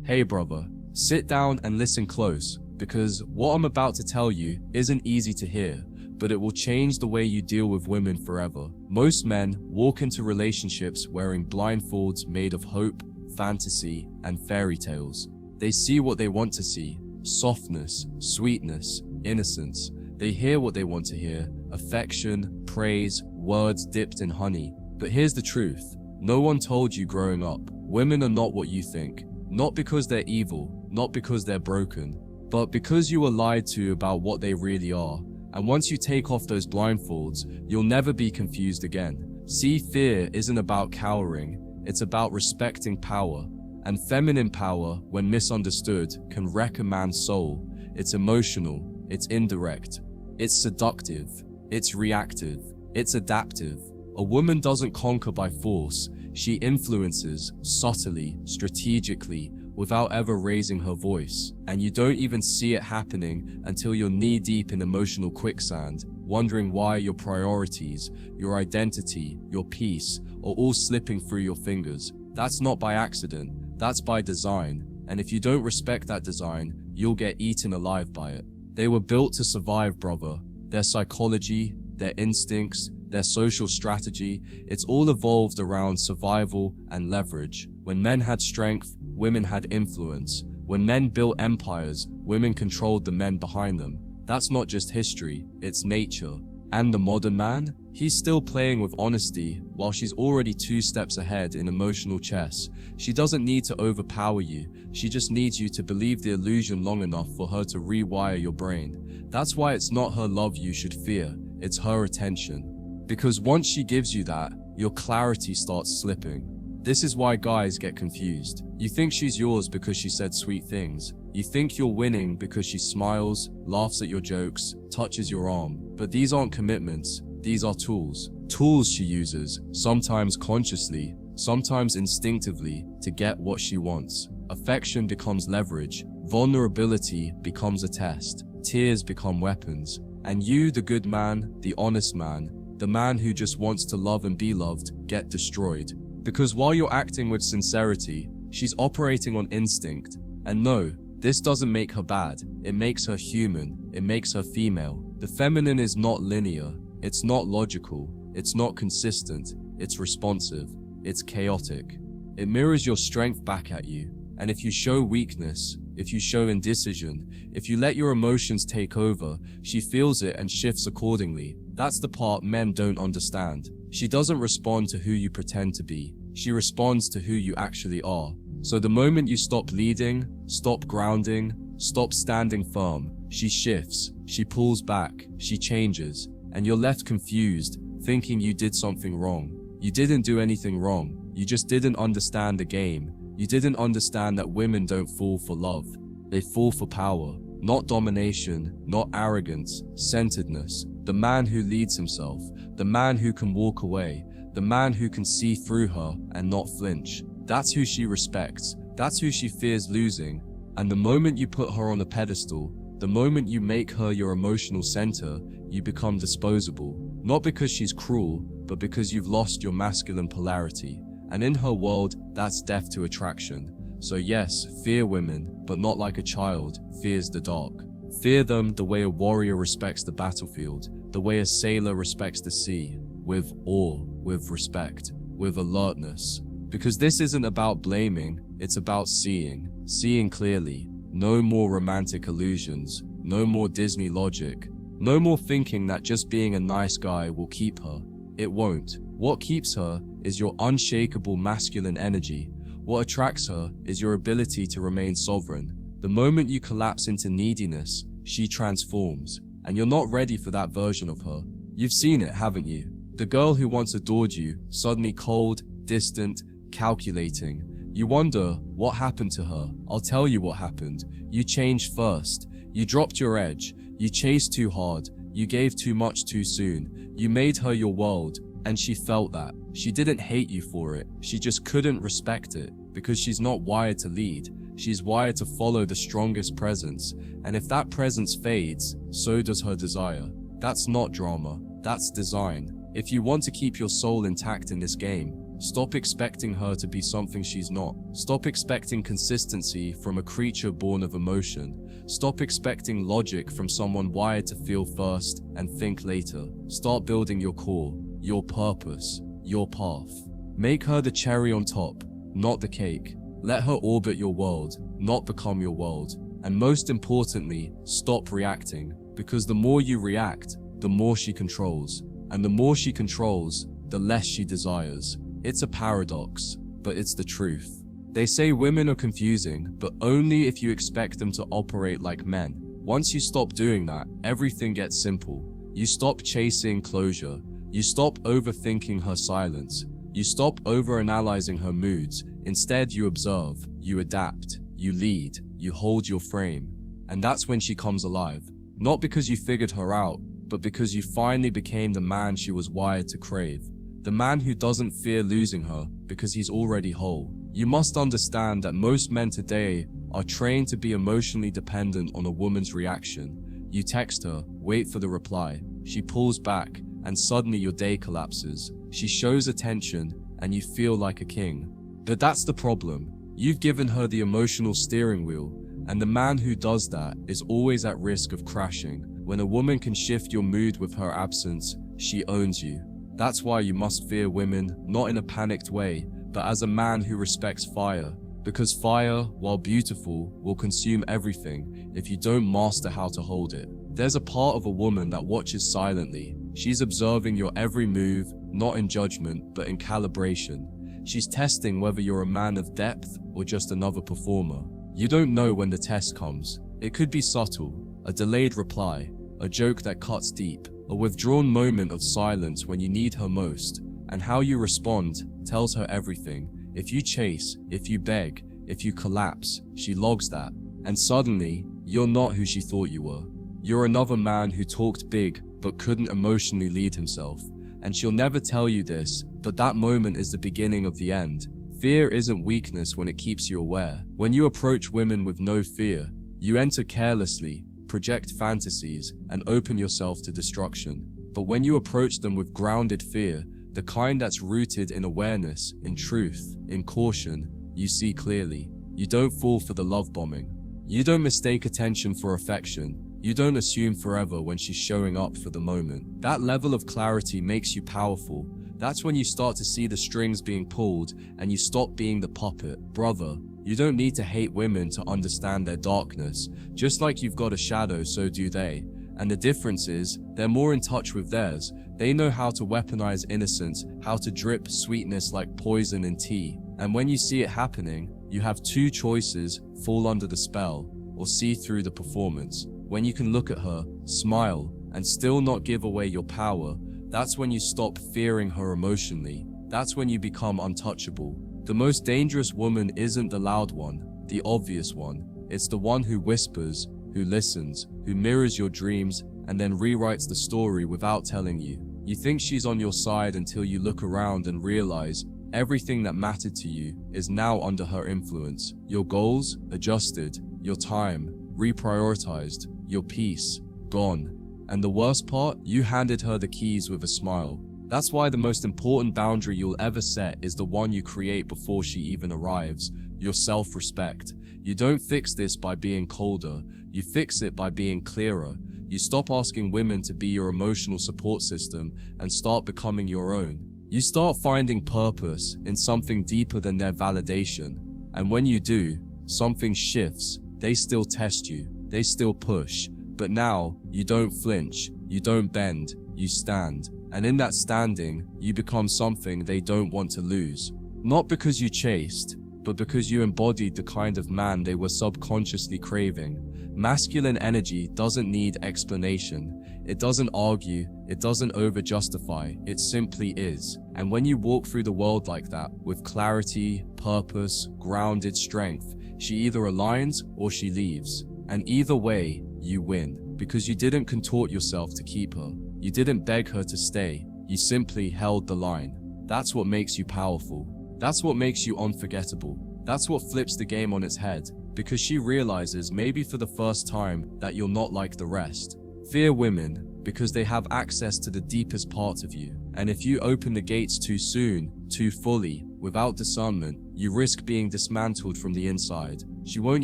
Hey brother, sit down and listen close, because what I'm about to tell you isn't easy to hear, but it will change the way you deal with women forever. Most men walk into relationships wearing blindfolds made of hope, fantasy, and fairy tales. They see what they want to see: softness, sweetness, innocence. They hear what they want to hear: affection, praise, words dipped in honey. But here's the truth. No one told you growing up. Women are not what you think. Not because they're evil, not because they're broken, but because you were lied to about what they really are. And once you take off those blindfolds, you'll never be confused again. See, fear isn't about cowering, it's about respecting power. And feminine power, when misunderstood, can wreck a man's soul. It's emotional, it's indirect, it's seductive, it's reactive, it's adaptive. A woman doesn't conquer by force. She influences subtly, strategically, without ever raising her voice. And you don't even see it happening until you're knee-deep in emotional quicksand, wondering why your priorities, your identity, your peace are all slipping through your fingers. That's not by accident, that's by design. And if you don't respect that design, you'll get eaten alive by it. They were built to survive, brother. Their psychology, their instincts, their social strategy, it's all evolved around survival and leverage. When men had strength, women had influence. When men built empires, women controlled the men behind them. That's not just history, it's nature. And the modern man? He's still playing with honesty, while she's already 2 steps ahead in emotional chess. She doesn't need to overpower you, she just needs you to believe the illusion long enough for her to rewire your brain. That's why it's not her love you should fear, it's her attention. Because once she gives you that, your clarity starts slipping. This is why guys get confused. You think she's yours because she said sweet things. You think you're winning because she smiles, laughs at your jokes, touches your arm. But these aren't commitments, these are tools. Tools she uses, sometimes consciously, sometimes instinctively, to get what she wants. Affection becomes leverage, vulnerability becomes a test, tears become weapons. And you, the good man, the honest man, the man who just wants to love and be loved, get destroyed. Because while you're acting with sincerity, she's operating on instinct. And no, this doesn't make her bad, it makes her human, it makes her female. The feminine is not linear, it's not logical, it's not consistent, it's responsive, it's chaotic. It mirrors your strength back at you. And if you show weakness, if you show indecision, if you let your emotions take over, she feels it and shifts accordingly. That's the part men don't understand. She doesn't respond to who you pretend to be. She responds to who you actually are. So the moment you stop leading, stop grounding, stop standing firm, she shifts, she pulls back, she changes, and you're left confused, thinking you did something wrong. You didn't do anything wrong. You just didn't understand the game. You didn't understand that women don't fall for love. They fall for power. Not domination, not arrogance, centeredness. The man who leads himself, the man who can walk away, the man who can see through her and not flinch. That's who she respects, that's who she fears losing. And the moment you put her on a pedestal, the moment you make her your emotional center, you become disposable. Not because she's cruel, but because you've lost your masculine polarity. And in her world, that's death to attraction. So yes, fear women, but not like a child fears the dark. Fear them the way a warrior respects the battlefield, the way a sailor respects the sea, with awe, with respect, with alertness. Because this isn't about blaming, it's about seeing clearly. No more romantic illusions, no more Disney logic, no more thinking that just being a nice guy will keep her. It won't. What keeps her is your unshakable masculine energy. What attracts her is your ability to remain sovereign. The moment you collapse into neediness, she transforms, and you're not ready for that version of her. You've seen it, haven't you? The girl who once adored you, suddenly cold, distant, calculating. You wonder, what happened to her? I'll tell you what happened. You changed first. You dropped your edge. You chased too hard. You gave too much too soon. You made her your world, and she felt that. She didn't hate you for it. She just couldn't respect it, because she's not wired to lead. She's wired to follow the strongest presence, and if that presence fades, so does her desire. That's not drama, that's design. If you want to keep your soul intact in this game, Stop expecting her to be something she's not. Stop expecting consistency from a creature born of emotion. Stop expecting logic from someone wired to feel first and think later. Start building your core, your purpose, your path. Make her the cherry on top, not the cake. Let her orbit your world, not become your world. And most importantly, stop reacting, because the more you react, the more she controls. And the more she controls, the less she desires. It's a paradox, but it's the truth. They say women are confusing, but only if you expect them to operate like men. Once you stop doing that, everything gets simple. You stop chasing closure. You stop overthinking her silence. You stop overanalyzing her moods. Instead, you observe, you adapt, you lead, you hold your frame. And that's when she comes alive. Not because you figured her out, but because you finally became the man she was wired to crave. The man who doesn't fear losing her because he's already whole. You must understand that most men today are trained to be emotionally dependent on a woman's reaction. You text her, wait for the reply. She pulls back, and suddenly your day collapses. She shows attention, and you feel like a king. But that's the problem. You've given her the emotional steering wheel, and the man who does that is always at risk of crashing. When a woman can shift your mood with her absence, she owns you. That's why you must fear women, not in a panicked way, but as a man who respects fire. Because fire, while beautiful, will consume everything if you don't master how to hold it. There's a part of a woman that watches silently. She's observing your every move, not in judgment, but in calibration. She's testing whether you're a man of depth or just another performer. You don't know when the test comes. It could be subtle, a delayed reply, a joke that cuts deep, a withdrawn moment of silence when you need her most, and how you respond tells her everything. If you chase, if you beg, if you collapse, she logs that, and suddenly, you're not who she thought you were. You're another man who talked big but couldn't emotionally lead himself, and she'll never tell you this, but that moment is the beginning of the end. Fear isn't weakness when it keeps you aware. When you approach women with no fear, you enter carelessly, project fantasies, and open yourself to destruction. But when you approach them with grounded fear, the kind that's rooted in awareness, in truth, in caution, you see clearly. You don't fall for the love bombing. You don't mistake attention for affection. You don't assume forever when she's showing up for the moment. That level of clarity makes you powerful. That's when you start to see the strings being pulled and you stop being the puppet. Brother, you don't need to hate women to understand their darkness. Just like you've got a shadow, so do they. And the difference is, they're more in touch with theirs. They know how to weaponize innocence, how to drip sweetness like poison in tea. And when you see it happening, you have two choices: fall under the spell, or see through the performance. When you can look at her, smile, and still not give away your power, that's when you stop fearing her emotionally. That's when you become untouchable. The most dangerous woman isn't the loud one, the obvious one. It's the one who whispers, who listens, who mirrors your dreams, and then rewrites the story without telling you. You think she's on your side until you look around and realize everything that mattered to you is now under her influence. Your goals adjusted, your time reprioritized, your peace gone. And the worst part, you handed her the keys with a smile. That's why the most important boundary you'll ever set is the one you create before she even arrives: your self-respect. You don't fix this by being colder, you fix it by being clearer. You stop asking women to be your emotional support system and start becoming your own. You start finding purpose in something deeper than their validation. And when you do, something shifts. They still test you, they still push, but now you don't flinch, you don't bend, you stand. And in that standing, you become something they don't want to lose. Not because you chased, but because you embodied the kind of man they were subconsciously craving. Masculine energy doesn't need explanation. It doesn't argue, it doesn't over-justify, it simply is. And when you walk through the world like that, with clarity, purpose, grounded strength, she either aligns or she leaves. And either way, you win. Because you didn't contort yourself to keep her. You didn't beg her to stay. You simply held the line. That's what makes you powerful. That's what makes you unforgettable. That's what flips the game on its head. Because she realizes, maybe for the first time, that you're not like the rest. Fear women because they have access to the deepest parts of you. And if you open the gates too soon, too fully, without discernment, you risk being dismantled from the inside. She won't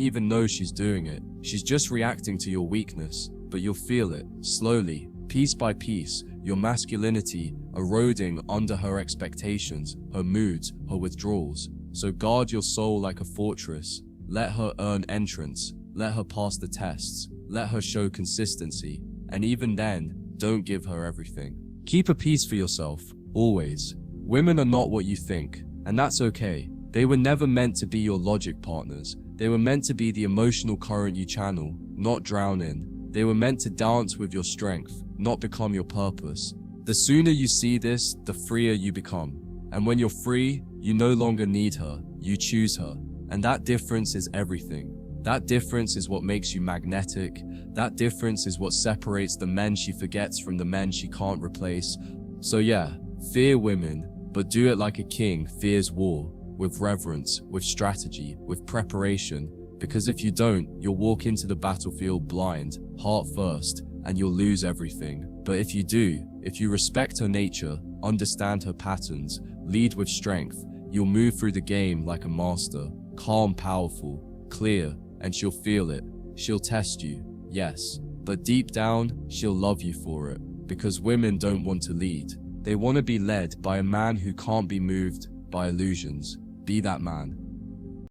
even know she's doing it. She's just reacting to your weakness, but you'll feel it, slowly, piece by piece, your masculinity eroding under her expectations, her moods, her withdrawals. So guard your soul like a fortress. Let her earn entrance. Let her pass the tests. Let her show consistency. And even then, don't give her everything. Keep a piece for yourself, always. Women are not what you think, and that's okay. They were never meant to be your logic partners. They were meant to be the emotional current you channel, not drown in. They were meant to dance with your strength, not become your purpose. The sooner you see this, the freer you become. And when you're free, you no longer need her, you choose her. And that difference is everything. That difference is what makes you magnetic. That difference is what separates the men she forgets from the men she can't replace. So yeah, fear women, but do it like a king fears war, with reverence, with strategy, with preparation. Because if you don't, you'll walk into the battlefield blind, heart first, and you'll lose everything. But if you do, if you respect her nature, understand her patterns, lead with strength, you'll move through the game like a master, calm, powerful, clear, and she'll feel it. She'll test you, yes, but deep down, she'll love you for it. Because women don't want to lead. They want to be led by a man who can't be moved by illusions. Be that man.